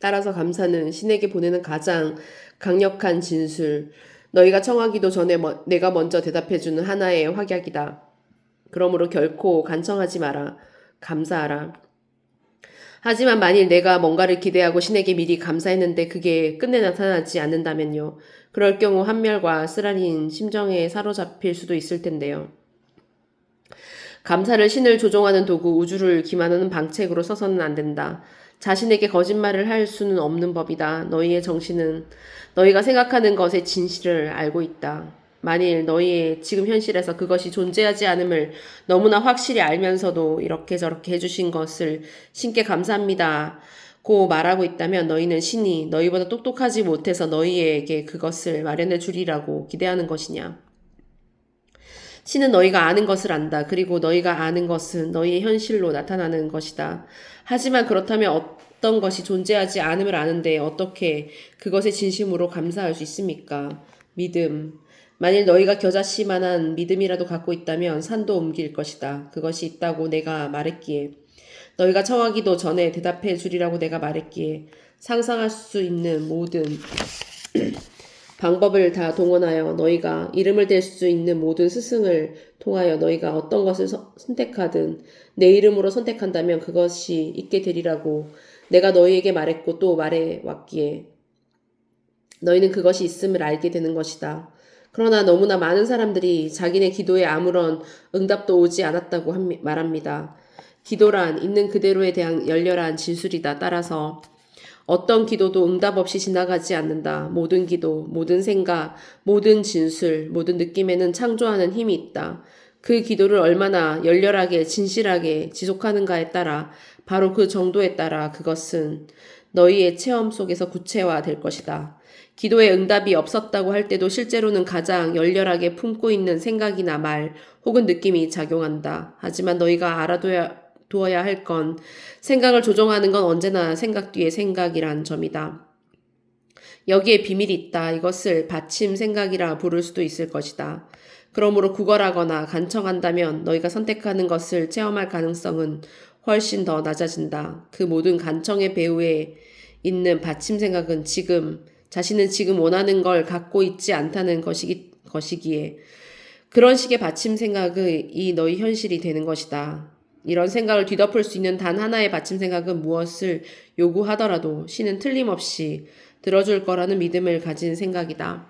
따라서 감사는 신에게 보내는 가장 강력한 진술, 너희가 청하기도 전에 내가 먼저 대답해주는 하나의 확약이다. 그러므로 결코 간청하지 마라. 감사하라. 하지만 만일 내가 뭔가를 기대하고 신에게 미리 감사했는데 그게 끝내 나타나지 않는다면요. 그럴 경우 한멸과 쓰라린 심정에 사로잡힐 수도 있을 텐데요. 감사를 신을 조종하는 도구, 우주를 기만하는 방책으로 써서는 안 된다. 자신에게 거짓말을 할 수는 없는 법이다. 너희의 정신은 너희가 생각하는 것의 진실을 알고 있다. 만일 너희의 지금 현실에서 그것이 존재하지 않음을 너무나 확실히 알면서도 이렇게 저렇게 해주신 것을 신께 감사합니다. 고 말하고 있다면 너희는 신이 너희보다 똑똑하지 못해서 너희에게 그것을 마련해 주리라고 기대하는 것이냐. 신은 너희가 아는 것을 안다. 그리고 너희가 아는 것은 너희의 현실로 나타나는 것이다. 하지만 그렇다면 어떤 것이 존재하지 않음을 아는데 어떻게 그것의 진심으로 감사할 수 있습니까? 믿음. 만일 너희가 겨자씨만한 믿음이라도 갖고 있다면 산도 옮길 것이다. 그것이 있다고 내가 말했기에. 너희가 청하기도 전에 대답해 주리라고 내가 말했기에. 상상할 수 있는 모든 방법을 다 동원하여 너희가 이름을 댈 수 있는 모든 스승을 통하여 너희가 어떤 것을 선택하든 내 이름으로 선택한다면 그것이 있게 되리라고 내가 너희에게 말했고 또 말해왔기에 너희는 그것이 있음을 알게 되는 것이다. 그러나 너무나 많은 사람들이 자기네 기도에 아무런 응답도 오지 않았다고 말합니다. 기도란 있는 그대로에 대한 열렬한 진술이다. 따라서 어떤 기도도 응답 없이 지나가지 않는다. 모든 기도, 모든 생각, 모든 진술, 모든 느낌에는 창조하는 힘이 있다. 그 기도를 얼마나 열렬하게, 진실하게 지속하는가에 따라 바로 그 정도에 따라 그것은 너희의 체험 속에서 구체화될 것이다. 기도에 응답이 없었다고 할 때도 실제로는 가장 열렬하게 품고 있는 생각이나 말 혹은 느낌이 작용한다. 하지만 너희가 두어야 할 건 생각을 조종하는 건 언제나 생각 뒤에 생각이란 점이다. 여기에 비밀이 있다. 이것을 받침 생각이라 부를 수도 있을 것이다. 그러므로 구걸하거나 간청한다면 너희가 선택하는 것을 체험할 가능성은 훨씬 더 낮아진다. 그 모든 간청의 배후에 있는 받침 생각은 자신은 지금 원하는 걸 갖고 있지 않다는 것이기에 그런 식의 받침 생각이 너희 현실이 되는 것이다. 이런 생각을 뒤덮을 수 있는 단 하나의 받침 생각은 무엇을 요구하더라도 신은 틀림없이 들어줄 거라는 믿음을 가진 생각이다.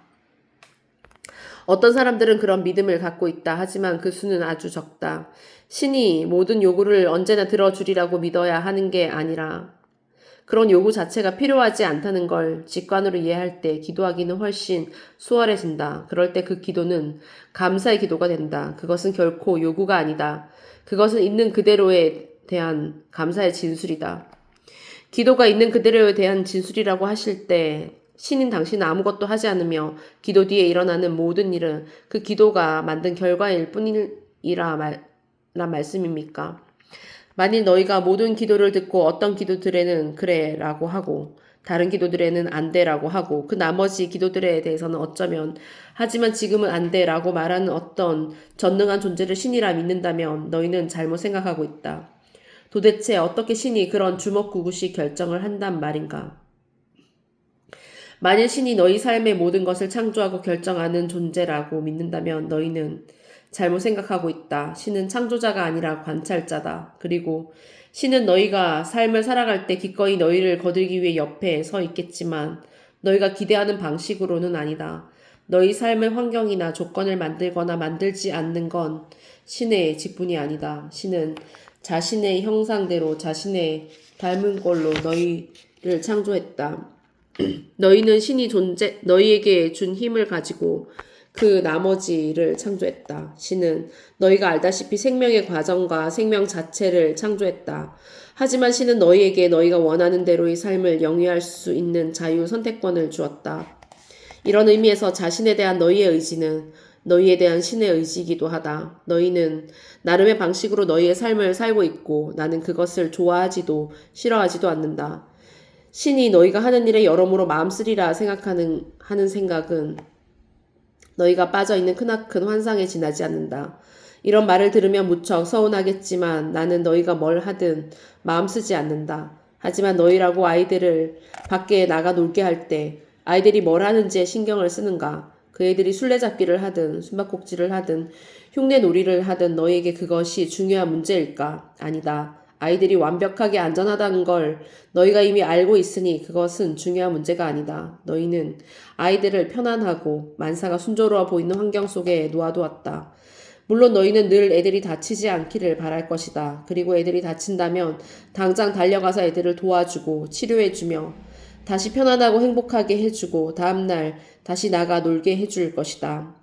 어떤 사람들은 그런 믿음을 갖고 있다. 하지만 그 수는 아주 적다. 신이 모든 요구를 언제나 들어주리라고 믿어야 하는 게 아니라 그런 요구 자체가 필요하지 않다는 걸 직관으로 이해할 때 기도하기는 훨씬 수월해진다. 그럴 때 그 기도는 감사의 기도가 된다. 그것은 결코 요구가 아니다. 그것은 있는 그대로에 대한 감사의 진술이다. 기도가 있는 그대로에 대한 진술이라고 하실 때 신인 당신은 아무것도 하지 않으며 기도 뒤에 일어나는 모든 일은 그 기도가 만든 결과일 뿐이라 말씀입니까? 만일 너희가 모든 기도를 듣고 어떤 기도들에는 그래 라고 하고 다른 기도들에는 안 돼 라고 하고 그 나머지 기도들에 대해서는 어쩌면 하지만 지금은 안 돼 라고 말하는 어떤 전능한 존재를 신이라 믿는다면 너희는 잘못 생각하고 있다. 도대체 어떻게 신이 그런 주먹구구식 결정을 한단 말인가? 만일 신이 너희 삶의 모든 것을 창조하고 결정하는 존재라고 믿는다면 너희는 잘못 생각하고 있다. 신은 창조자가 아니라 관찰자다. 그리고 신은 너희가 삶을 살아갈 때 기꺼이 너희를 거들기 위해 옆에 서 있겠지만 너희가 기대하는 방식으로는 아니다. 너희 삶의 환경이나 조건을 만들거나 만들지 않는 건 신의 직분이 아니다. 신은 자신의 형상대로 자신의 닮은 꼴로 너희를 창조했다. 너희는 신이 너희에게 준 힘을 가지고 그 나머지를 창조했다. 신은 너희가 알다시피 생명의 과정과 생명 자체를 창조했다. 하지만 신은 너희에게 너희가 원하는 대로의 삶을 영위할 수 있는 자유 선택권을 주었다. 이런 의미에서 자신에 대한 너희의 의지는 너희에 대한 신의 의지이기도 하다. 너희는 나름의 방식으로 너희의 삶을 살고 있고 나는 그것을 좋아하지도 싫어하지도 않는다. 신이 너희가 하는 일에 여러모로 마음 쓰리라 하는 생각은 너희가 빠져있는 크나큰 환상에 지나지 않는다. 이런 말을 들으면 무척 서운하겠지만 나는 너희가 뭘 하든 마음 쓰지 않는다. 하지만 너희라고 아이들을 밖에 나가 놀게 할 때 아이들이 뭘 하는지에 신경을 쓰는가? 그 애들이 술래잡기를 하든 숨바꼭질을 하든 흉내놀이를 하든 너희에게 그것이 중요한 문제일까? 아니다. 아이들이 완벽하게 안전하다는 걸 너희가 이미 알고 있으니 그것은 중요한 문제가 아니다. 너희는 아이들을 편안하고 만사가 순조로워 보이는 환경 속에 놓아두었다. 물론 너희는 늘 애들이 다치지 않기를 바랄 것이다. 그리고 애들이 다친다면 당장 달려가서 애들을 도와주고 치료해주며 다시 편안하고 행복하게 해주고 다음날 다시 나가 놀게 해줄 것이다.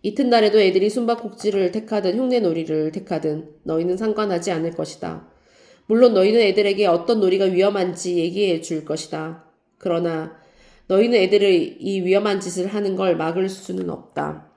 이튿날에도 애들이 숨바꼭질을 택하든 흉내놀이를 택하든 너희는 상관하지 않을 것이다. 물론 너희는 애들에게 어떤 놀이가 위험한지 얘기해 줄 것이다. 그러나 너희는 애들의 이 위험한 짓을 하는 걸 막을 수는 없다.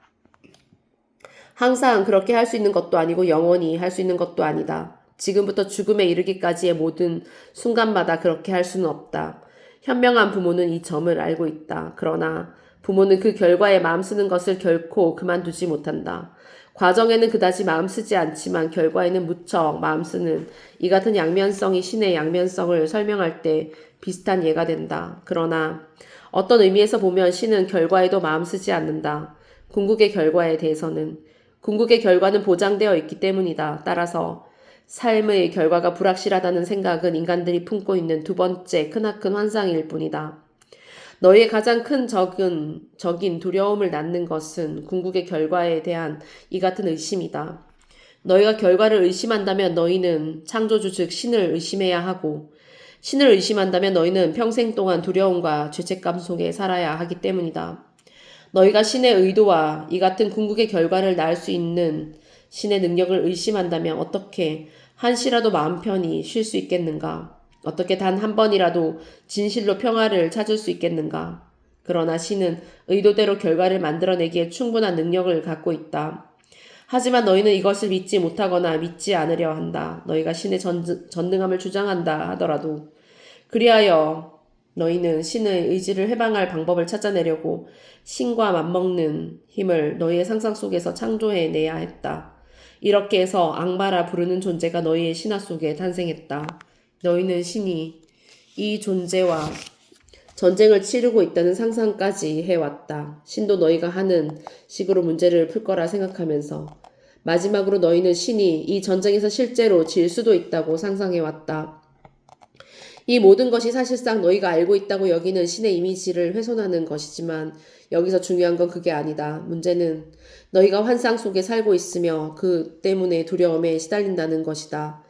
항상 그렇게 할 수 있는 것도 아니고 영원히 할 수 있는 것도 아니다. 지금부터 죽음에 이르기까지의 모든 순간마다 그렇게 할 수는 없다. 현명한 부모는 이 점을 알고 있다. 그러나 부모는 그 결과에 마음 쓰는 것을 결코 그만두지 못한다. 과정에는 그다지 마음 쓰지 않지만 결과에는 무척 마음 쓰는 이 같은 양면성이 신의 양면성을 설명할 때 비슷한 예가 된다. 그러나 어떤 의미에서 보면 신은 결과에도 마음 쓰지 않는다. 궁극의 결과에 대해서는 궁극의 결과는 보장되어 있기 때문이다. 따라서 삶의 결과가 불확실하다는 생각은 인간들이 품고 있는 두 번째 크나큰 환상일 뿐이다. 너희의 가장 큰 적인 두려움을 낳는 것은 궁극의 결과에 대한 이 같은 의심이다. 너희가 결과를 의심한다면 너희는 창조주 즉 신을 의심해야 하고 신을 의심한다면 너희는 평생 동안 두려움과 죄책감 속에 살아야 하기 때문이다. 너희가 신의 의도와 이 같은 궁극의 결과를 낳을 수 있는 신의 능력을 의심한다면 어떻게 한시라도 마음 편히 쉴 수 있겠는가? 어떻게 단 한 번이라도 진실로 평화를 찾을 수 있겠는가? 그러나 신은 의도대로 결과를 만들어내기에 충분한 능력을 갖고 있다. 하지만 너희는 이것을 믿지 못하거나 믿지 않으려 한다. 너희가 신의 전능함을 주장한다 하더라도. 그리하여 너희는 신의 의지를 해방할 방법을 찾아내려고 신과 맞먹는 힘을 너희의 상상 속에서 창조해내야 했다. 이렇게 해서 악마라 부르는 존재가 너희의 신화 속에 탄생했다. 너희는 신이 이 존재와 전쟁을 치르고 있다는 상상까지 해왔다. 신도 너희가 하는 식으로 문제를 풀 거라 생각하면서 마지막으로 너희는 신이 이 전쟁에서 실제로 질 수도 있다고 상상해왔다. 이 모든 것이 사실상 너희가 알고 있다고 여기는 신의 이미지를 훼손하는 것이지만 여기서 중요한 건 그게 아니다. 문제는 너희가 환상 속에 살고 있으며 그 때문에 두려움에 시달린다는 것이다.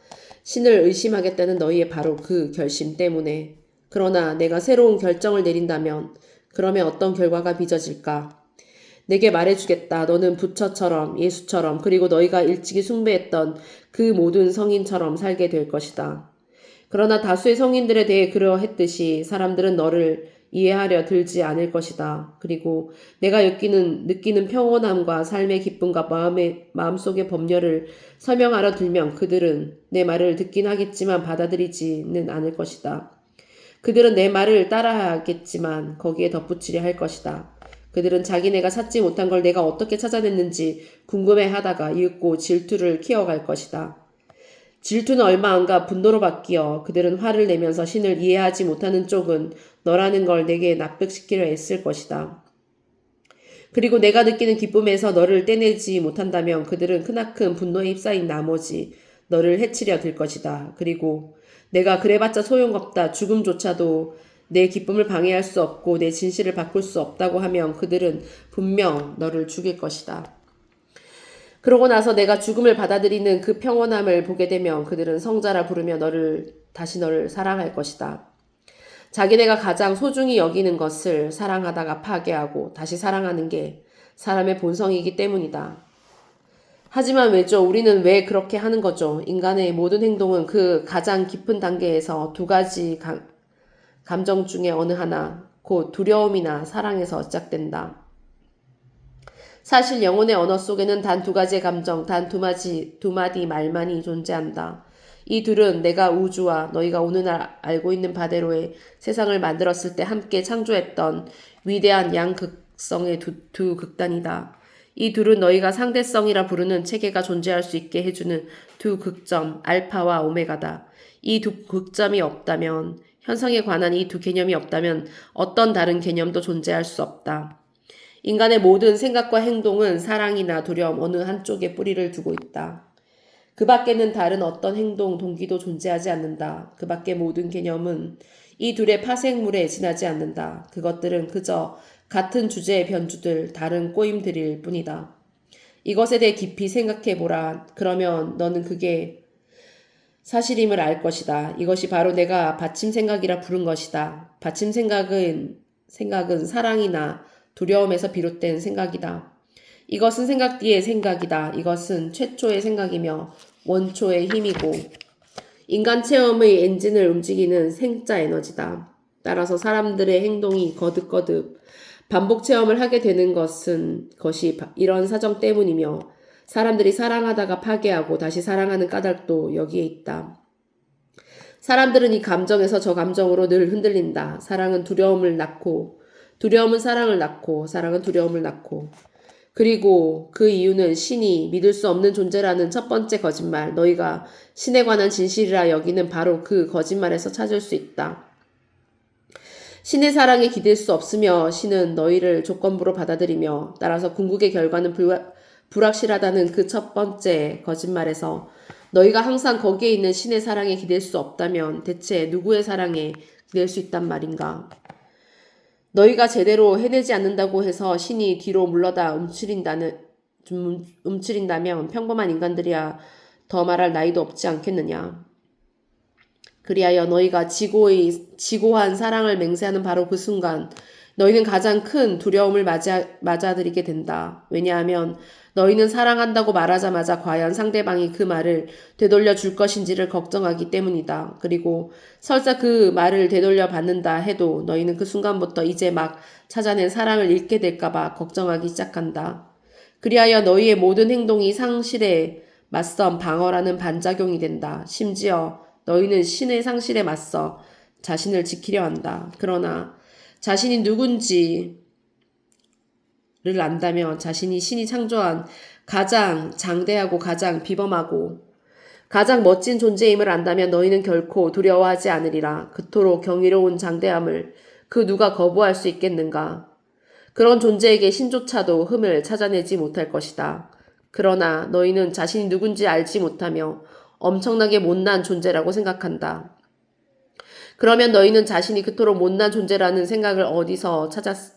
신을 의심하겠다는 너희의 바로 그 결심 때문에. 그러나 내가 새로운 결정을 내린다면 그러면 어떤 결과가 빚어질까? 내게 말해주겠다. 너는 부처처럼 예수처럼 그리고 너희가 일찍이 숭배했던 그 모든 성인처럼 살게 될 것이다. 그러나 다수의 성인들에 대해 그러했듯이 사람들은 너를 이해하려 들지 않을 것이다. 그리고 내가 느끼는 평온함과 삶의 기쁨과 마음속의 법렬을 설명하려 들면 그들은 내 말을 듣긴 하겠지만 받아들이지는 않을 것이다. 그들은 내 말을 따라하겠지만 거기에 덧붙이려 할 것이다. 그들은 자기네가 찾지 못한 걸 내가 어떻게 찾아냈는지 궁금해하다가 이윽고 질투를 키워갈 것이다. 질투는 얼마 안가 분노로 바뀌어 그들은 화를 내면서 신을 이해하지 못하는 쪽은 너라는 걸 내게 납득시키려 애쓸 것이다. 그리고 내가 느끼는 기쁨에서 너를 떼내지 못한다면 그들은 크나큰 분노에 휩싸인 나머지 너를 해치려 들 것이다. 그리고 내가 그래봤자 소용없다. 죽음조차도 내 기쁨을 방해할 수 없고 내 진실을 바꿀 수 없다고 하면 그들은 분명 너를 죽일 것이다. 그러고 나서 내가 죽음을 받아들이는 그 평온함을 보게 되면 그들은 성자라 부르며 다시 너를 사랑할 것이다. 자기네가 가장 소중히 여기는 것을 사랑하다가 파괴하고 다시 사랑하는 게 사람의 본성이기 때문이다. 하지만 왜죠? 우리는 왜 그렇게 하는 거죠? 인간의 모든 행동은 그 가장 깊은 단계에서 두 가지 감정 중에 어느 하나, 곧 두려움이나 사랑에서 시작된다. 사실 영혼의 언어 속에는 단 두 가지의 감정, 단 두 마디 말만이 존재한다. 이 둘은 내가 우주와 너희가 오늘날 알고 있는 바대로의 세상을 만들었을 때 함께 창조했던 위대한 양극성의 두 극단이다. 이 둘은 너희가 상대성이라 부르는 체계가 존재할 수 있게 해주는 두 극점, 알파와 오메가다. 이 두 극점이 없다면, 현상에 관한 이 두 개념이 없다면 어떤 다른 개념도 존재할 수 없다. 인간의 모든 생각과 행동은 사랑이나 두려움 어느 한쪽에 뿌리를 두고 있다. 그 밖에는 다른 어떤 행동, 동기도 존재하지 않는다. 그 밖의 모든 개념은 이 둘의 파생물에 지나지 않는다. 그것들은 그저 같은 주제의 변주들, 다른 꼬임들일 뿐이다. 이것에 대해 깊이 생각해보라. 그러면 너는 그게 사실임을 알 것이다. 이것이 바로 내가 받침 생각이라 부른 것이다. 받침 생각은 사랑이나 두려움에서 비롯된 생각이다. 이것은 생각 뒤의 생각이다. 이것은 최초의 생각이며 원초의 힘이고 인간 체험의 엔진을 움직이는 생자 에너지다. 따라서 사람들의 행동이 거듭거듭 반복 체험을 하게 되는 것이 이런 사정 때문이며 사람들이 사랑하다가 파괴하고 다시 사랑하는 까닭도 여기에 있다. 사람들은 이 감정에서 저 감정으로 늘 흔들린다. 사랑은 두려움을 낳고 두려움은 사랑을 낳고 사랑은 두려움을 낳고 그리고 그 이유는 신이 믿을 수 없는 존재라는 첫 번째 거짓말, 너희가 신에 관한 진실이라 여기는 바로 그 거짓말에서 찾을 수 있다. 신의 사랑에 기댈 수 없으며 신은 너희를 조건부로 받아들이며 따라서 궁극의 결과는 불확실하다는 그 첫 번째 거짓말에서 너희가 항상 거기에 있는 신의 사랑에 기댈 수 없다면 대체 누구의 사랑에 기댈 수 있단 말인가? 너희가 제대로 해내지 않는다고 해서 신이 뒤로 물러다 움츠린다면 평범한 인간들이야 더 말할 나이도 없지 않겠느냐. 그리하여 너희가 지고한 사랑을 맹세하는 바로 그 순간 너희는 가장 큰 두려움을 맞아들이게 된다. 왜냐하면 너희는 사랑한다고 말하자마자 과연 상대방이 그 말을 되돌려 줄 것인지를 걱정하기 때문이다. 그리고 설사 그 말을 되돌려 받는다 해도 너희는 그 순간부터 이제 막 찾아낸 사랑을 잃게 될까봐 걱정하기 시작한다. 그리하여 너희의 모든 행동이 상실에 맞선 방어라는 반작용이 된다. 심지어 너희는 신의 상실에 맞서 자신을 지키려 한다. 그러나 자신이 누군지를 안다면 자신이 신이 창조한 가장 장대하고 가장 비범하고 가장 멋진 존재임을 안다면 너희는 결코 두려워하지 않으리라. 그토록 경이로운 장대함을 그 누가 거부할 수 있겠는가. 그런 존재에게 신조차도 흠을 찾아내지 못할 것이다. 그러나 너희는 자신이 누군지 알지 못하며 엄청나게 못난 존재라고 생각한다. 그러면 너희는 자신이 그토록 못난 존재라는 생각을 어디서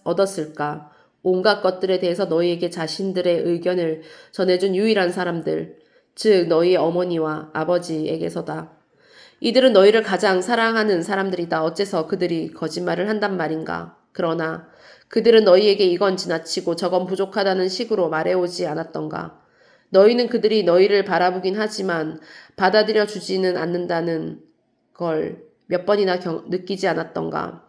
얻었을까? 온갖 것들에 대해서 너희에게 자신들의 의견을 전해준 유일한 사람들, 즉 너희의 어머니와 아버지에게서다. 이들은 너희를 가장 사랑하는 사람들이다. 어째서 그들이 거짓말을 한단 말인가? 그러나 그들은 너희에게 이건 지나치고 저건 부족하다는 식으로 말해오지 않았던가? 너희는 그들이 너희를 바라보긴 하지만 받아들여 주지는 않는다는 걸 몇 번이나 느끼지 않았던가.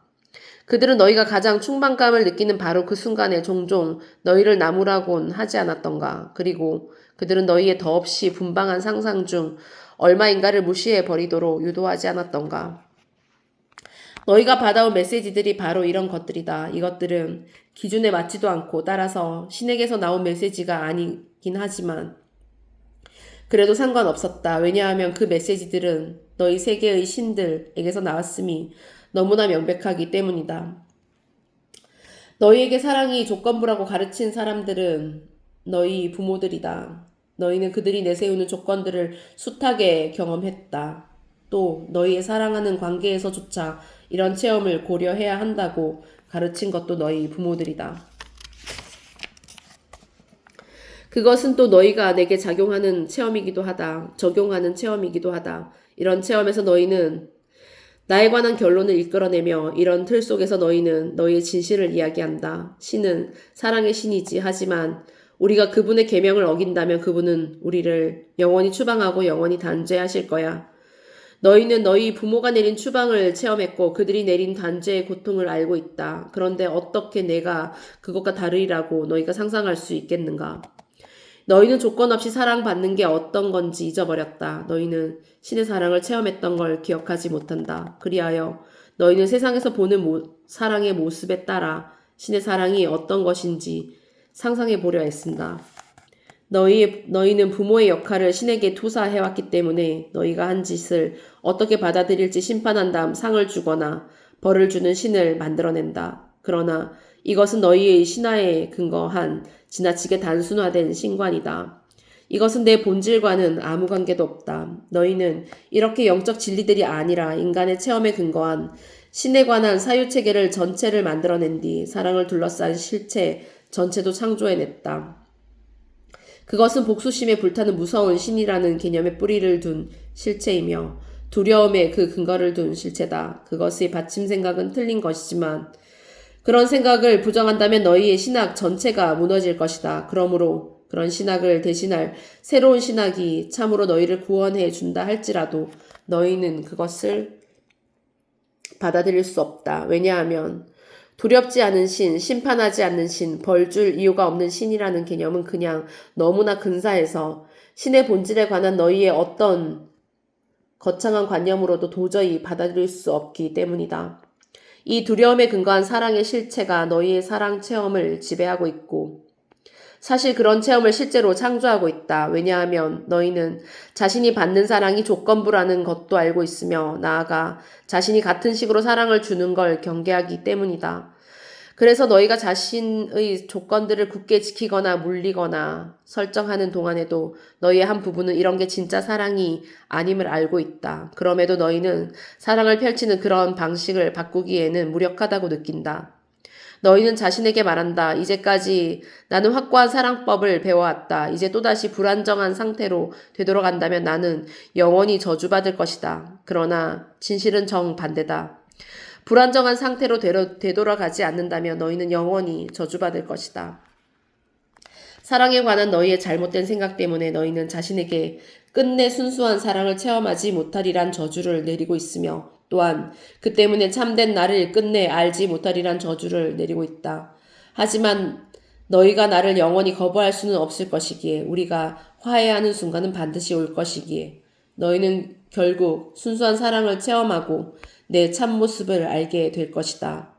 그들은 너희가 가장 충만감을 느끼는 바로 그 순간에 종종 너희를 나무라곤 하지 않았던가. 그리고 그들은 너희의 더없이 분방한 상상 중 얼마인가를 무시해 버리도록 유도하지 않았던가. 너희가 받아온 메시지들이 바로 이런 것들이다. 이것들은 기준에 맞지도 않고 따라서 신에게서 나온 메시지가 아니긴 하지만 그래도 상관없었다. 왜냐하면 그 메시지들은 너희 세계의 신들에게서 나왔음이 너무나 명백하기 때문이다. 너희에게 사랑이 조건부라고 가르친 사람들은 너희 부모들이다. 너희는 그들이 내세우는 조건들을 숱하게 경험했다. 또 너희의 사랑하는 관계에서조차 이런 체험을 고려해야 한다고 가르친 것도 너희 부모들이다. 그것은 또 너희가 내게 적용하는 체험이기도 하다. 이런 체험에서 너희는 나에 관한 결론을 이끌어내며 이런 틀 속에서 너희는 너희의 진실을 이야기한다. 신은 사랑의 신이지. 하지만 우리가 그분의 계명을 어긴다면 그분은 우리를 영원히 추방하고 영원히 단죄하실 거야. 너희는 너희 부모가 내린 추방을 체험했고 그들이 내린 단죄의 고통을 알고 있다. 그런데 어떻게 내가 그것과 다르리라고 너희가 상상할 수 있겠는가? 너희는 조건 없이 사랑받는 게 어떤 건지 잊어버렸다. 너희는 신의 사랑을 체험했던 걸 기억하지 못한다. 그리하여 너희는 세상에서 보는 사랑의 모습에 따라 신의 사랑이 어떤 것인지 상상해 보려 했습니다. 너희는 부모의 역할을 신에게 투사해왔기 때문에 너희가 한 짓을 어떻게 받아들일지 심판한 다음 상을 주거나 벌을 주는 신을 만들어낸다. 그러나 이것은 너희의 신화에 근거한 지나치게 단순화된 신관이다. 이것은 내 본질과는 아무 관계도 없다. 너희는 이렇게 영적 진리들이 아니라 인간의 체험에 근거한 신에 관한 사유체계를 전체를 만들어낸 뒤 사랑을 둘러싼 실체 전체도 창조해냈다. 그것은 복수심에 불타는 무서운 신이라는 개념의 뿌리를 둔 실체이며 두려움에 그 근거를 둔 실체다. 그것의 받침 생각은 틀린 것이지만 그런 생각을 부정한다면 너희의 신학 전체가 무너질 것이다. 그러므로 그런 신학을 대신할 새로운 신학이 참으로 너희를 구원해 준다 할지라도 너희는 그것을 받아들일 수 없다. 왜냐하면 두렵지 않은 신, 심판하지 않는 신, 벌줄 이유가 없는 신이라는 개념은 그냥 너무나 근사해서 신의 본질에 관한 너희의 어떤 거창한 관념으로도 도저히 받아들일 수 없기 때문이다. 이 두려움에 근거한 사랑의 실체가 너희의 사랑 체험을 지배하고 있고 사실 그런 체험을 실제로 창조하고 있다. 왜냐하면 너희는 자신이 받는 사랑이 조건부라는 것도 알고 있으며 나아가 자신이 같은 식으로 사랑을 주는 걸 경계하기 때문이다. 그래서 너희가 자신의 조건들을 굳게 지키거나 물리거나 설정하는 동안에도 너희의 한 부분은 이런 게 진짜 사랑이 아님을 알고 있다. 그럼에도 너희는 사랑을 펼치는 그런 방식을 바꾸기에는 무력하다고 느낀다. 너희는 자신에게 말한다. 이제까지 나는 확고한 사랑법을 배워왔다. 이제 또다시 불안정한 상태로 되돌아간다면 나는 영원히 저주받을 것이다. 그러나 진실은 정반대다. 불안정한 상태로 되돌아가지 않는다면 너희는 영원히 저주받을 것이다. 사랑에 관한 너희의 잘못된 생각 때문에 너희는 자신에게 끝내 순수한 사랑을 체험하지 못하리란 저주를 내리고 있으며 또한 그 때문에 참된 나를 끝내 알지 못하리란 저주를 내리고 있다. 하지만 너희가 나를 영원히 거부할 수는 없을 것이기에 우리가 화해하는 순간은 반드시 올 것이기에 너희는 결국 순수한 사랑을 체험하고 내 참모습을 알게 될 것이다.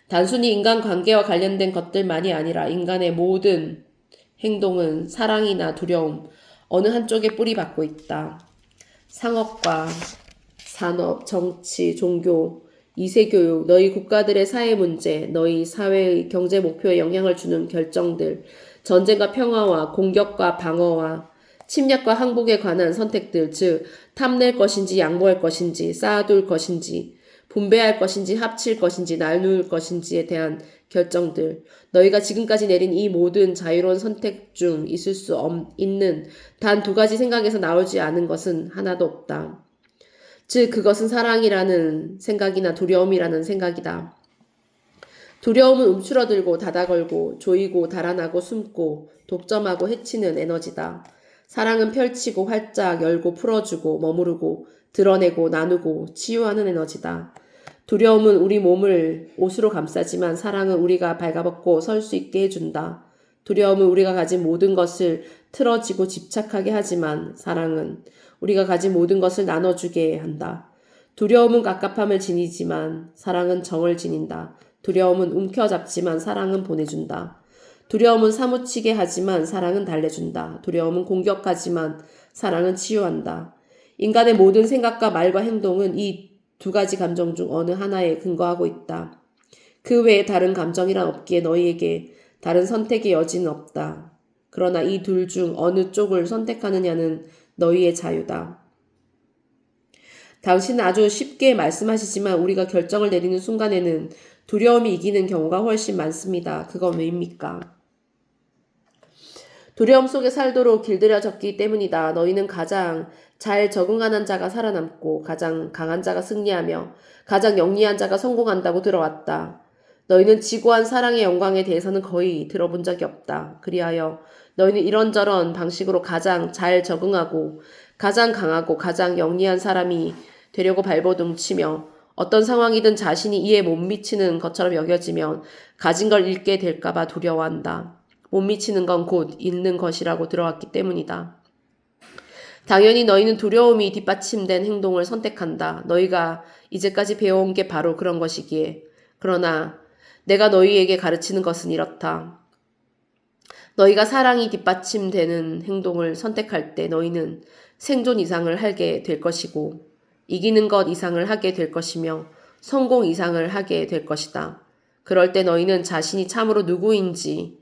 단순히 인간관계와 관련된 것들만이 아니라 인간의 모든 행동은 사랑이나 두려움, 어느 한쪽에 뿌리박고 있다. 상업과 산업, 정치, 종교, 이세교육, 너희 국가들의 사회 문제, 너희 사회의 경제 목표에 영향을 주는 결정들, 전쟁과 평화와 공격과 방어와 침략과 항복에 관한 선택들, 즉 탐낼 것인지 양보할 것인지 쌓아둘 것인지 분배할 것인지 합칠 것인지 나눌 것인지에 대한 결정들, 너희가 지금까지 내린 이 모든 자유로운 선택 중 있을 수 있는 단 두 가지 생각에서 나오지 않은 것은 하나도 없다. 즉 그것은 사랑이라는 생각이나 두려움이라는 생각이다. 두려움은 움츠러들고 닫아걸고 조이고 달아나고 숨고 독점하고 해치는 에너지다. 사랑은 펼치고 활짝 열고 풀어주고 머무르고 드러내고 나누고 치유하는 에너지다. 두려움은 우리 몸을 옷으로 감싸지만 사랑은 우리가 발가벗고 설 수 있게 해준다. 두려움은 우리가 가진 모든 것을 틀어지고 집착하게 하지만 사랑은 우리가 가진 모든 것을 나눠주게 한다. 두려움은 갑갑함을 지니지만 사랑은 정을 지닌다. 두려움은 움켜잡지만 사랑은 보내준다. 두려움은 사무치게 하지만 사랑은 달래준다. 두려움은 공격하지만 사랑은 치유한다. 인간의 모든 생각과 말과 행동은 이 두 가지 감정 중 어느 하나에 근거하고 있다. 그 외에 다른 감정이란 없기에 너희에게 다른 선택의 여지는 없다. 그러나 이 둘 중 어느 쪽을 선택하느냐는 너희의 자유다. 당신은 아주 쉽게 말씀하시지만 우리가 결정을 내리는 순간에는 두려움이 이기는 경우가 훨씬 많습니다. 그건 왜입니까? 두려움 속에 살도록 길들여졌기 때문이다. 너희는 가장 잘 적응하는 자가 살아남고 가장 강한 자가 승리하며 가장 영리한 자가 성공한다고 들어왔다. 너희는 지고한 사랑의 영광에 대해서는 거의 들어본 적이 없다. 그리하여 너희는 이런저런 방식으로 가장 잘 적응하고 가장 강하고 가장 영리한 사람이 되려고 발버둥치며 어떤 상황이든 자신이 이에 못 미치는 것처럼 여겨지면 가진 걸 잃게 될까봐 두려워한다. 못 미치는 건 곧 잃는 것이라고 들어왔기 때문이다. 당연히 너희는 두려움이 뒷받침된 행동을 선택한다. 너희가 이제까지 배워온 게 바로 그런 것이기에. 그러나 내가 너희에게 가르치는 것은 이렇다. 너희가 사랑이 뒷받침되는 행동을 선택할 때 너희는 생존 이상을 하게 될 것이고 이기는 것 이상을 하게 될 것이며 성공 이상을 하게 될 것이다. 그럴 때 너희는 자신이 참으로 누구인지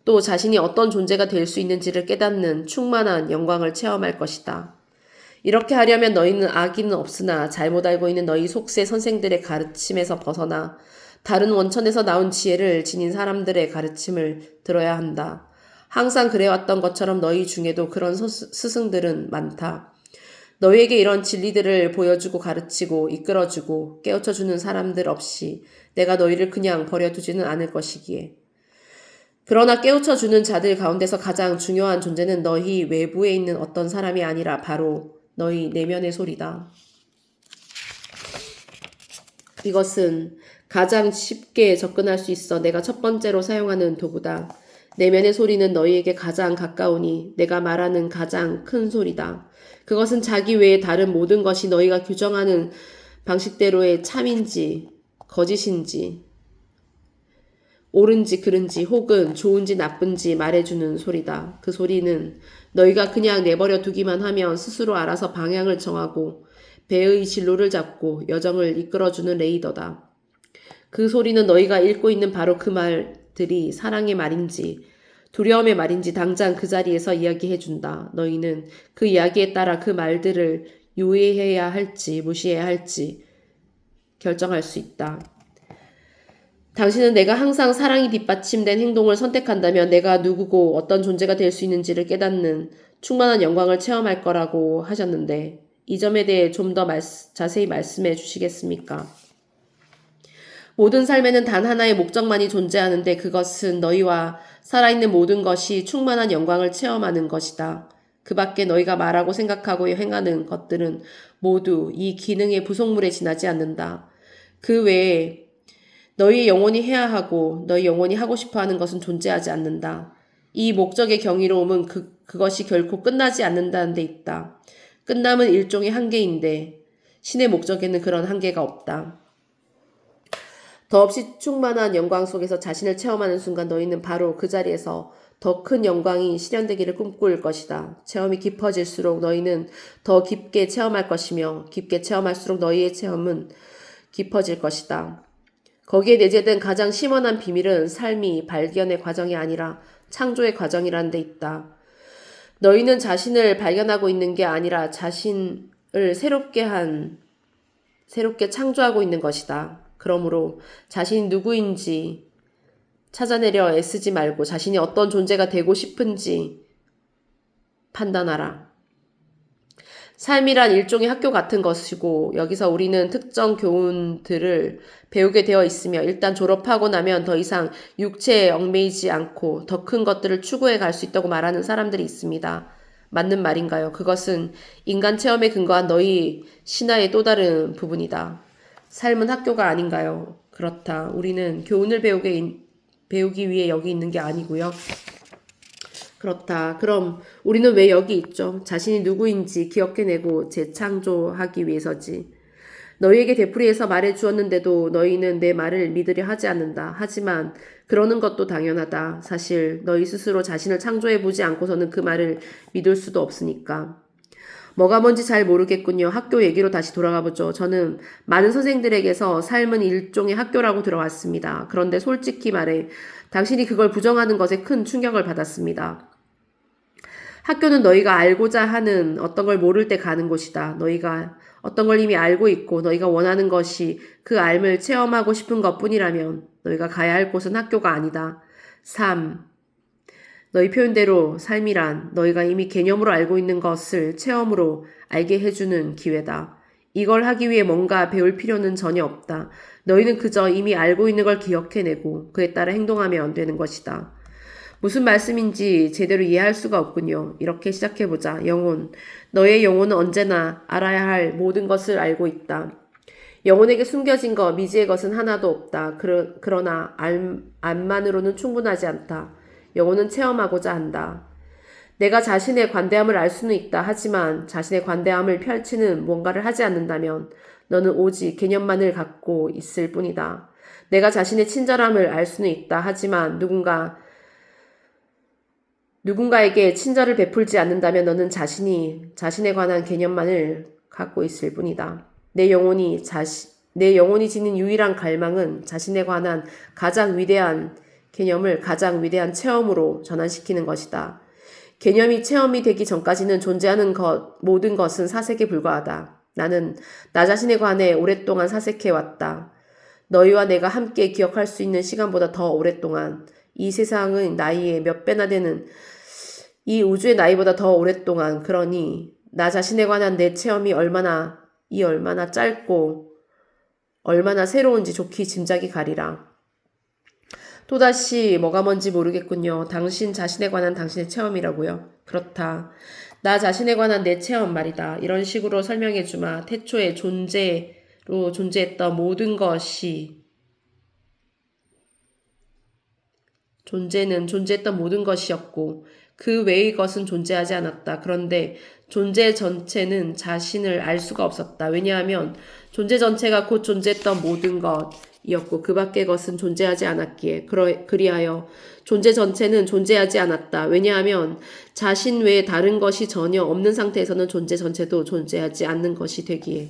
또 자신이 어떤 존재가 될 수 있는지를 깨닫는 충만한 영광을 체험할 것이다. 이렇게 하려면 너희는 악의는 없으나 잘못 알고 있는 너희 속세 선생들의 가르침에서 벗어나 다른 원천에서 나온 지혜를 지닌 사람들의 가르침을 들어야 한다. 항상 그래왔던 것처럼 너희 중에도 그런 스승들은 많다. 너희에게 이런 진리들을 보여주고 가르치고 이끌어주고 깨우쳐주는 사람들 없이 내가 너희를 그냥 버려두지는 않을 것이기에. 그러나 깨우쳐주는 자들 가운데서 가장 중요한 존재는 너희 외부에 있는 어떤 사람이 아니라 바로 너희 내면의 소리다. 이것은 가장 쉽게 접근할 수 있어 내가 첫 번째로 사용하는 도구다. 내면의 소리는 너희에게 가장 가까우니 내가 말하는 가장 큰 소리다. 그것은 자기 외에 다른 모든 것이 너희가 규정하는 방식대로의 참인지 거짓인지 옳은지 그른지 혹은 좋은지 나쁜지 말해주는 소리다. 그 소리는 너희가 그냥 내버려 두기만 하면 스스로 알아서 방향을 정하고 배의 진로를 잡고 여정을 이끌어주는 레이더다. 그 소리는 너희가 읽고 있는 바로 그 말들이 사랑의 말인지 두려움의 말인지 당장 그 자리에서 이야기해준다. 너희는 그 이야기에 따라 그 말들을 유의해야 할지 무시해야 할지 결정할 수 있다. 당신은 내가 항상 사랑이 뒷받침된 행동을 선택한다면 내가 누구고 어떤 존재가 될 수 있는지를 깨닫는 충만한 영광을 체험할 거라고 하셨는데 이 점에 대해 좀 더 자세히 말씀해 주시겠습니까? 모든 삶에는 단 하나의 목적만이 존재하는데 그것은 너희와 살아있는 모든 것이 충만한 영광을 체험하는 것이다. 그 밖에 너희가 말하고 생각하고 행하는 것들은 모두 이 기능의 부속물에 지나지 않는다. 그 외에 너희 영혼이 해야 하고 너희 영혼이 하고 싶어하는 것은 존재하지 않는다. 이 목적의 경이로움은 그것이 결코 끝나지 않는다는 데 있다. 끝남은 일종의 한계인데 신의 목적에는 그런 한계가 없다. 더없이 충만한 영광 속에서 자신을 체험하는 순간 너희는 바로 그 자리에서 더 큰 영광이 실현되기를 꿈꿀 것이다. 체험이 깊어질수록 너희는 더 깊게 체험할 것이며 깊게 체험할수록 너희의 체험은 깊어질 것이다. 거기에 내재된 가장 심원한 비밀은 삶이 발견의 과정이 아니라 창조의 과정이라는 데 있다. 너희는 자신을 발견하고 있는 게 아니라 자신을 새롭게 창조하고 있는 것이다. 그러므로 자신이 누구인지 찾아내려 애쓰지 말고 자신이 어떤 존재가 되고 싶은지 판단하라. 삶이란 일종의 학교 같은 것이고 여기서 우리는 특정 교훈들을 배우게 되어 있으며 일단 졸업하고 나면 더 이상 육체에 얽매이지 않고 더 큰 것들을 추구해 갈 수 있다고 말하는 사람들이 있습니다. 맞는 말인가요? 그것은 인간 체험에 근거한 너희 신화의 또 다른 부분이다. 삶은 학교가 아닌가요? 그렇다. 우리는 교훈을 배우기 위해 여기 있는 게 아니고요. 그렇다. 그럼 우리는 왜 여기 있죠? 자신이 누구인지 기억해내고 재창조하기 위해서지. 너희에게 되풀이해서 말해 주었는데도 너희는 내 말을 믿으려 하지 않는다. 하지만 그러는 것도 당연하다. 사실 너희 스스로 자신을 창조해보지 않고서는 그 말을 믿을 수도 없으니까. 뭐가 뭔지 잘 모르겠군요. 학교 얘기로 다시 돌아가보죠. 저는 많은 선생들에게서 삶은 일종의 학교라고 들어왔습니다. 그런데 솔직히 말해 당신이 그걸 부정하는 것에 큰 충격을 받았습니다. 학교는 너희가 알고자 하는 어떤 걸 모를 때 가는 곳이다. 너희가 어떤 걸 이미 알고 있고 너희가 원하는 것이 그 알을 체험하고 싶은 것뿐이라면 너희가 가야 할 곳은 학교가 아니다. 3. 너희 표현대로 삶이란 너희가 이미 개념으로 알고 있는 것을 체험으로 알게 해주는 기회다. 이걸 하기 위해 뭔가 배울 필요는 전혀 없다. 너희는 그저 이미 알고 있는 걸 기억해내고 그에 따라 행동하면 되는 것이다. 무슨 말씀인지 제대로 이해할 수가 없군요. 이렇게 시작해보자. 영혼. 너의 영혼은 언제나 알아야 할 모든 것을 알고 있다. 영혼에게 숨겨진 것, 미지의 것은 하나도 없다. 그러나 암만으로는 충분하지 않다. 영혼은 체험하고자 한다. 내가 자신의 관대함을 알 수는 있다. 하지만 자신의 관대함을 펼치는 뭔가를 하지 않는다면 너는 오직 개념만을 갖고 있을 뿐이다. 내가 자신의 친절함을 알 수는 있다. 하지만 누군가 누군가에게 친절을 베풀지 않는다면 너는 자신에 관한 개념만을 갖고 있을 뿐이다. 내 영혼이 지닌 유일한 갈망은 자신에 관한 가장 위대한 개념을 가장 위대한 체험으로 전환시키는 것이다. 개념이 체험이 되기 전까지는 존재하는 모든 것은 사색에 불과하다. 나는 나 자신에 관해 오랫동안 사색해왔다. 너희와 내가 함께 기억할 수 있는 시간보다 더 오랫동안, 이 세상의 나이의 몇 배나 되는 이 우주의 나이보다 더 오랫동안, 그러니 나 자신에 관한 내 체험이 얼마나 짧고 얼마나 새로운지 좋게 짐작이 가리라. 또다시 뭐가 뭔지 모르겠군요. 당신 자신에 관한 당신의 체험이라고요. 그렇다. 나 자신에 관한 내 체험 말이다. 이런 식으로 설명해 주마. 태초에 존재로 존재했던 모든 것이 존재는 존재했던 모든 것이었고 그 외의 것은 존재하지 않았다. 그런데 존재 전체는 자신을 알 수가 없었다. 왜냐하면 존재 전체가 곧 존재했던 모든 것이었고 그 밖의 것은 존재하지 않았기에 그리하여 존재 전체는 존재하지 않았다. 왜냐하면 자신 외에 다른 것이 전혀 없는 상태에서는 존재 전체도 존재하지 않는 것이 되기에.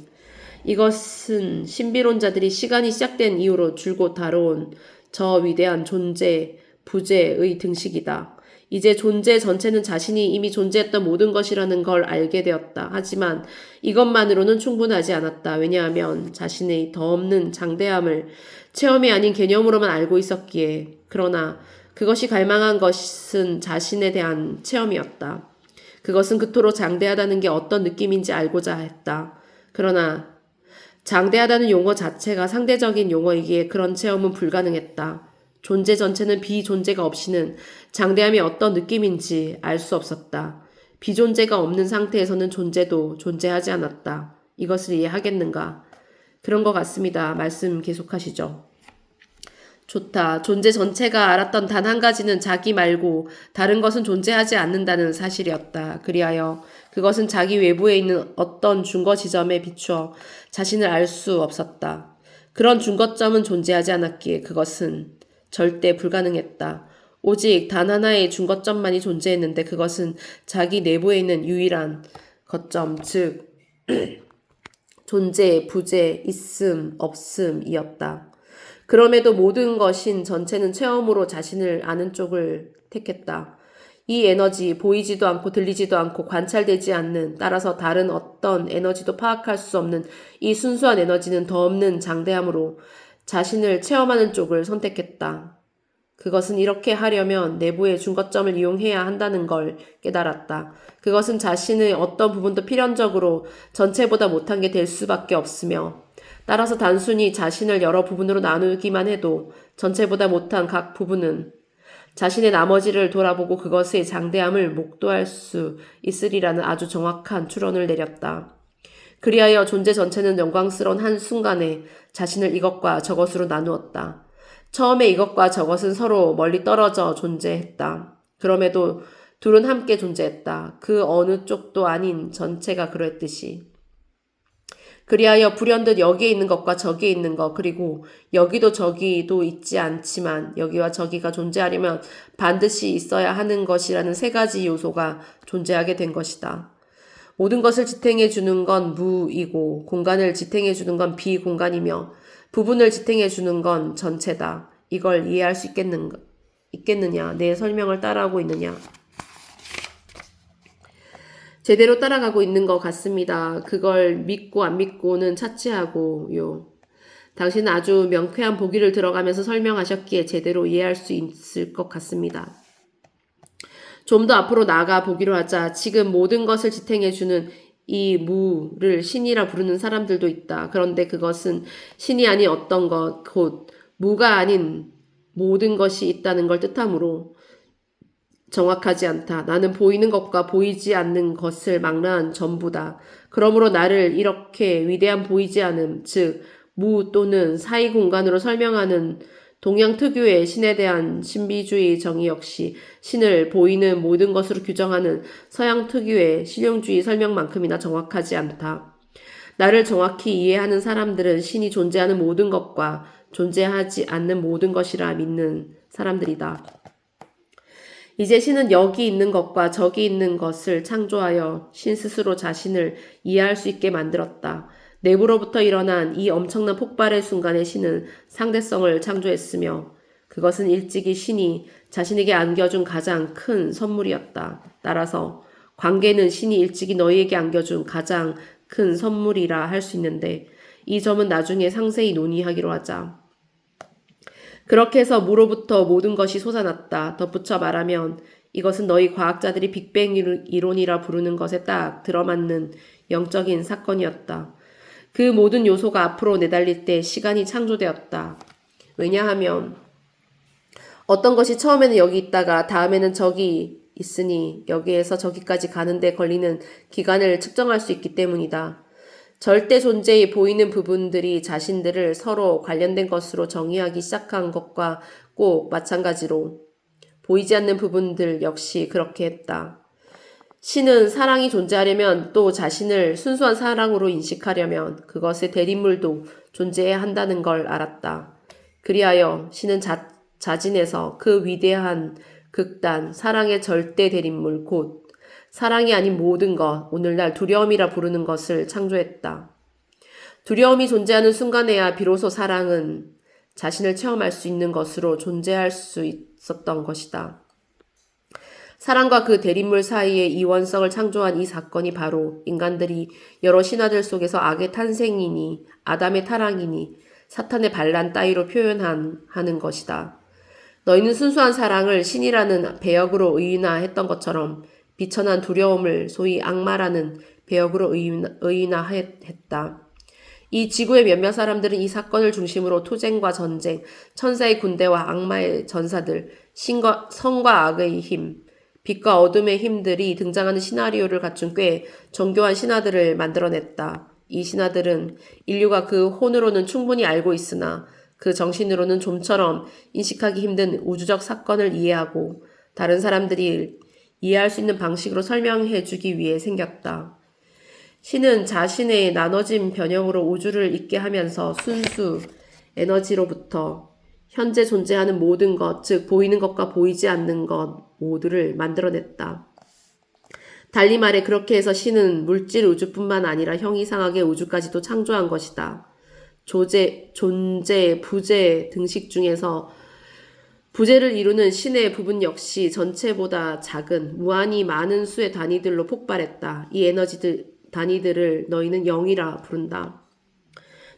이것은 신비론자들이 시간이 시작된 이후로 줄곧 다뤄온 저 위대한 존재 부재의 등식이다. 이제 존재 전체는 자신이 이미 존재했던 모든 것이라는 걸 알게 되었다. 하지만 이것만으로는 충분하지 않았다. 왜냐하면 자신의 더 없는 장대함을 체험이 아닌 개념으로만 알고 있었기에. 그러나 그것이 갈망한 것은 자신에 대한 체험이었다. 그것은 그토록 장대하다는 게 어떤 느낌인지 알고자 했다. 그러나 장대하다는 용어 자체가 상대적인 용어이기에 그런 체험은 불가능했다. 존재 전체는 비존재가 없이는 장대함이 어떤 느낌인지 알 수 없었다. 비존재가 없는 상태에서는 존재도 존재하지 않았다. 이것을 이해하겠는가? 그런 것 같습니다. 말씀 계속하시죠. 좋다. 존재 전체가 알았던 단 한 가지는 자기 말고 다른 것은 존재하지 않는다는 사실이었다. 그리하여 그것은 자기 외부에 있는 어떤 중거 지점에 비추어 자신을 알 수 없었다. 그런 중거점은 존재하지 않았기에 그것은 절대 불가능했다. 오직 단 하나의 중거점만이 존재했는데 그것은 자기 내부에 있는 유일한 거점, 즉 존재, 부재, 있음, 없음이었다. 그럼에도 모든 것인 전체는 체험으로 자신을 아는 쪽을 택했다. 이 에너지, 보이지도 않고 들리지도 않고 관찰되지 않는, 따라서 다른 어떤 에너지도 파악할 수 없는 이 순수한 에너지는 더 없는 장대함으로 자신을 체험하는 쪽을 선택했다. 그것은 이렇게 하려면 내부의 중거점을 이용해야 한다는 걸 깨달았다. 그것은 자신의 어떤 부분도 필연적으로 전체보다 못한 게 될 수밖에 없으며 따라서 단순히 자신을 여러 부분으로 나누기만 해도 전체보다 못한 각 부분은 자신의 나머지를 돌아보고 그것의 장대함을 목도할 수 있으리라는 아주 정확한 추론을 내렸다. 그리하여 존재 전체는 영광스러운 한순간에 자신을 이것과 저것으로 나누었다. 처음에 이것과 저것은 서로 멀리 떨어져 존재했다. 그럼에도 둘은 함께 존재했다. 그 어느 쪽도 아닌 전체가 그랬듯이. 그리하여 불현듯 여기에 있는 것과 저기에 있는 것, 그리고 여기도 저기도 있지 않지만 여기와 저기가 존재하려면 반드시 있어야 하는 것이라는 세 가지 요소가 존재하게 된 것이다. 모든 것을 지탱해 주는 건 무이고 공간을 지탱해 주는 건 비공간이며 부분을 지탱해 주는 건 전체다. 이걸 이해할 수 있겠느냐? 내 설명을 따라하고 있느냐? 제대로 따라가고 있는 것 같습니다. 그걸 믿고 안 믿고는 차치하고요. 당신은 아주 명쾌한 보기를 들어가면서 설명하셨기에 제대로 이해할 수 있을 것 같습니다. 좀 더 앞으로 나아가 보기로 하자. 지금 모든 것을 지탱해주는 이 무를 신이라 부르는 사람들도 있다. 그런데 그것은 신이 아닌 어떤 것, 곧 무가 아닌 모든 것이 있다는 걸 뜻하므로 정확하지 않다. 나는 보이는 것과 보이지 않는 것을 망라한 전부다. 그러므로 나를 이렇게 위대한 보이지 않음, 즉 무 또는 사이 공간으로 설명하는 동양 특유의 신에 대한 신비주의 정의 역시 신을 보이는 모든 것으로 규정하는 서양 특유의 실용주의 설명만큼이나 정확하지 않다. 나를 정확히 이해하는 사람들은 신이 존재하는 모든 것과 존재하지 않는 모든 것이라 믿는 사람들이다. 이제 신은 여기 있는 것과 저기 있는 것을 창조하여 신 스스로 자신을 이해할 수 있게 만들었다. 내부로부터 일어난 이 엄청난 폭발의 순간에 신은 상대성을 창조했으며 그것은 일찍이 신이 자신에게 안겨준 가장 큰 선물이었다. 따라서 관계는 신이 일찍이 너희에게 안겨준 가장 큰 선물이라 할 수 있는데 이 점은 나중에 상세히 논의하기로 하자. 그렇게 해서 무로부터 모든 것이 솟아났다. 덧붙여 말하면 이것은 너희 과학자들이 빅뱅 이론이라 부르는 것에 딱 들어맞는 영적인 사건이었다. 그 모든 요소가 앞으로 내달릴 때 시간이 창조되었다. 왜냐하면 어떤 것이 처음에는 여기 있다가 다음에는 저기 있으니 여기에서 저기까지 가는데 걸리는 기간을 측정할 수 있기 때문이다. 절대 존재의 보이는 부분들이 자신들을 서로 관련된 것으로 정의하기 시작한 것과 꼭 마찬가지로 보이지 않는 부분들 역시 그렇게 했다. 신은 사랑이 존재하려면 또 자신을 순수한 사랑으로 인식하려면 그것의 대립물도 존재해야 한다는 걸 알았다. 그리하여 신은 자진해서 그 위대한 극단, 사랑의 절대 대립물, 곧 사랑이 아닌 모든 것, 오늘날 두려움이라 부르는 것을 창조했다. 두려움이 존재하는 순간에야 비로소 사랑은 자신을 체험할 수 있는 것으로 존재할 수 있었던 것이다. 사랑과 그 대립물 사이의 이원성을 창조한 이 사건이 바로 인간들이 여러 신화들 속에서 악의 탄생이니 아담의 타락이니 사탄의 반란 따위로 표현하는 것이다. 너희는 순수한 사랑을 신이라는 배역으로 의인화했던 것처럼 비천한 두려움을 소위 악마라는 배역으로 의인화했다. 이 지구의 몇몇 사람들은 이 사건을 중심으로 투쟁과 전쟁, 천사의 군대와 악마의 전사들, 성과 악의 힘, 빛과 어둠의 힘들이 등장하는 시나리오를 갖춘 꽤 정교한 신화들을 만들어냈다. 이 신화들은 인류가 그 혼으로는 충분히 알고 있으나 그 정신으로는 좀처럼 인식하기 힘든 우주적 사건을 이해하고 다른 사람들이 이해할 수 있는 방식으로 설명해 주기 위해 생겼다. 신은 자신의 나눠진 변형으로 우주를 있게 하면서 순수 에너지로부터 현재 존재하는 모든 것, 즉 보이는 것과 보이지 않는 것 모두를 만들어냈다. 달리 말해 그렇게 해서 신은 물질 우주뿐만 아니라 형이상하게 우주까지도 창조한 것이다. 존재, 부재 등식 중에서 부재를 이루는 신의 부분 역시 전체보다 작은 무한히 많은 수의 단위들로 폭발했다. 이 단위들을 너희는 영이라 부른다.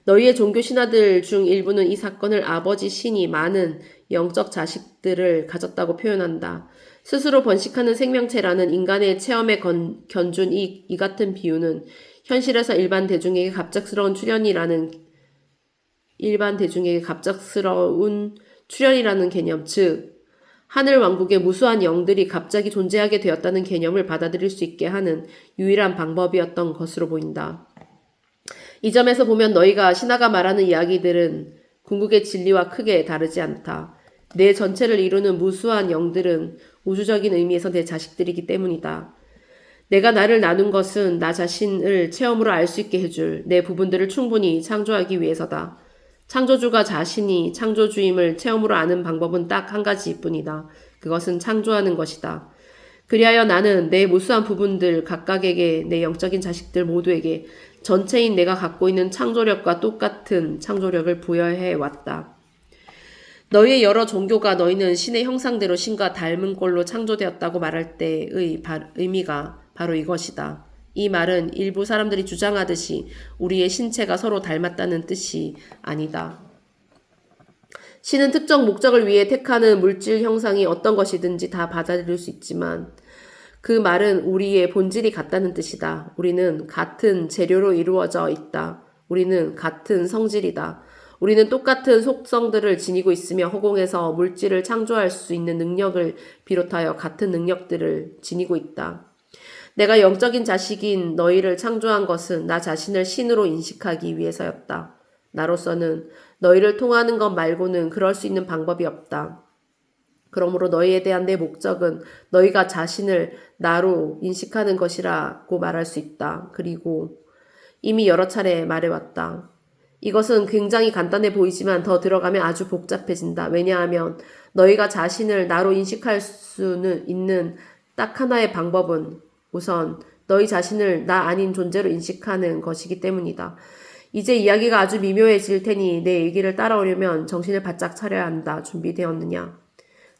너희의 종교 신화들 중 일부는 이 사건을 아버지 신이 많은 영적 자식들을 가졌다고 표현한다. 스스로 번식하는 생명체라는 인간의 체험에 견준 이 같은 비유는 현실에서 일반 대중에게 갑작스러운 출현이라는 개념, 즉 하늘 왕국의 무수한 영들이 갑자기 존재하게 되었다는 개념을 받아들일 수 있게 하는 유일한 방법이었던 것으로 보인다. 이 점에서 보면 너희가 신화가 말하는 이야기들은 궁극의 진리와 크게 다르지 않다. 내 전체를 이루는 무수한 영들은 우주적인 의미에서 내 자식들이기 때문이다. 내가 나를 나눈 것은 나 자신을 체험으로 알 수 있게 해줄 내 부분들을 충분히 창조하기 위해서다. 창조주가 자신이 창조주임을 체험으로 아는 방법은 딱 한 가지일 뿐이다. 그것은 창조하는 것이다. 그리하여 나는 내 무수한 부분들 각각에게 내 영적인 자식들 모두에게 전체인 내가 갖고 있는 창조력과 똑같은 창조력을 부여해 왔다. 너희의 여러 종교가 너희는 신의 형상대로 신과 닮은 꼴로 창조되었다고 말할 때의 의미가 바로 이것이다. 이 말은 일부 사람들이 주장하듯이 우리의 신체가 서로 닮았다는 뜻이 아니다. 신은 특정 목적을 위해 택하는 물질 형상이 어떤 것이든지 다 받아들일 수 있지만 그 말은 우리의 본질이 같다는 뜻이다. 우리는 같은 재료로 이루어져 있다. 우리는 같은 성질이다. 우리는 똑같은 속성들을 지니고 있으며 허공에서 물질을 창조할 수 있는 능력을 비롯하여 같은 능력들을 지니고 있다. 내가 영적인 자식인 너희를 창조한 것은 나 자신을 신으로 인식하기 위해서였다. 나로서는 너희를 통하는 것 말고는 그럴 수 있는 방법이 없다. 그러므로 너희에 대한 내 목적은 너희가 자신을 나로 인식하는 것이라고 말할 수 있다. 그리고 이미 여러 차례 말해왔다. 이것은 굉장히 간단해 보이지만 더 들어가면 아주 복잡해진다. 왜냐하면 너희가 자신을 나로 인식할 수는 있는 딱 하나의 방법은 우선 너희 자신을 나 아닌 존재로 인식하는 것이기 때문이다. 이제 이야기가 아주 미묘해질 테니 내 얘기를 따라오려면 정신을 바짝 차려야 한다. 준비되었느냐?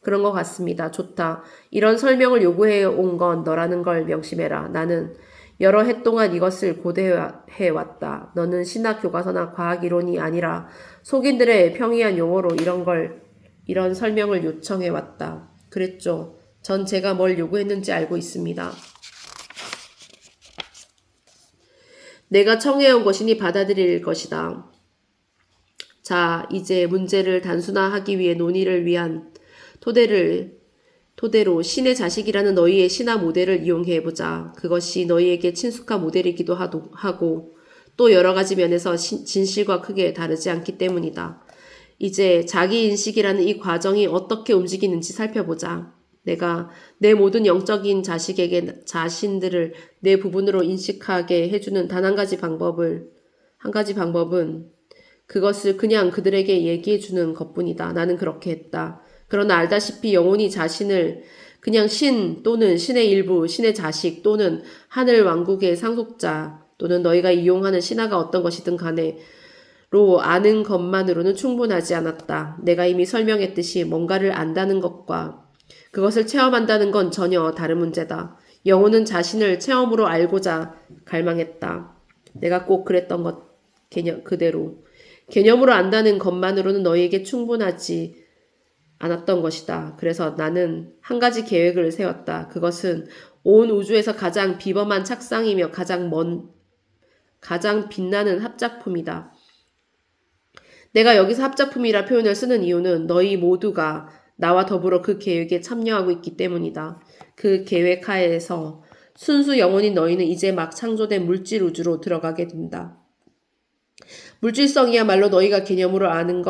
그런 것 같습니다. 좋다. 이런 설명을 요구해 온 건 너라는 걸 명심해라. 나는 여러 해 동안 이것을 고대해 왔다. 너는 신학 교과서나 과학 이론이 아니라 속인들의 평이한 용어로 이런 설명을 요청해 왔다. 그랬죠. 전 제가 뭘 요구했는지 알고 있습니다. 내가 청해온 것이니 받아들일 것이다. 자, 이제 문제를 단순화하기 위해 논의를 위한 토대로 신의 자식이라는 너희의 신화 모델을 이용해보자. 그것이 너희에게 친숙한 모델이기도 하고 또 여러 가지 면에서 진실과 크게 다르지 않기 때문이다. 이제 자기인식이라는 이 과정이 어떻게 움직이는지 살펴보자. 내가 내 모든 영적인 자식에게 자신들을 내 부분으로 인식하게 해주는 단 한 가지 방법은 그것을 그냥 그들에게 얘기해주는 것뿐이다. 나는 그렇게 했다. 그러나 알다시피 영혼이 자신을 그냥 신 또는 신의 일부, 신의 자식 또는 하늘 왕국의 상속자 또는 너희가 이용하는 신화가 어떤 것이든 간에 로 아는 것만으로는 충분하지 않았다. 내가 이미 설명했듯이 뭔가를 안다는 것과 그것을 체험한다는 건 전혀 다른 문제다. 영혼은 자신을 체험으로 알고자 갈망했다. 내가 꼭 그랬던 것 그대로. 개념으로 안다는 것만으로는 너희에게 충분하지 않았던 것이다. 그래서 나는 한 가지 계획을 세웠다. 그것은 온 우주에서 가장 비범한 착상이며 가장 빛나는 합작품이다. 내가 여기서 합작품이라 표현을 쓰는 이유는 너희 모두가 나와 더불어 그 계획에 참여하고 있기 때문이다. 그 계획 하에서 순수 영혼인 너희는 이제 막 창조된 물질 우주로 들어가게 된다. 물질성이야말로 너희가 개념으로 아는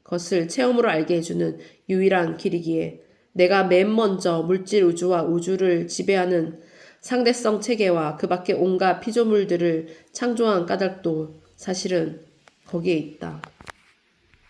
것을 체험으로 알게 해주는 유일한 길이기에 내가 맨 먼저 물질 우주와 우주를 지배하는 상대성 체계와 그 밖의 온갖 피조물들을 창조한 까닭도 사실은 거기에 있다.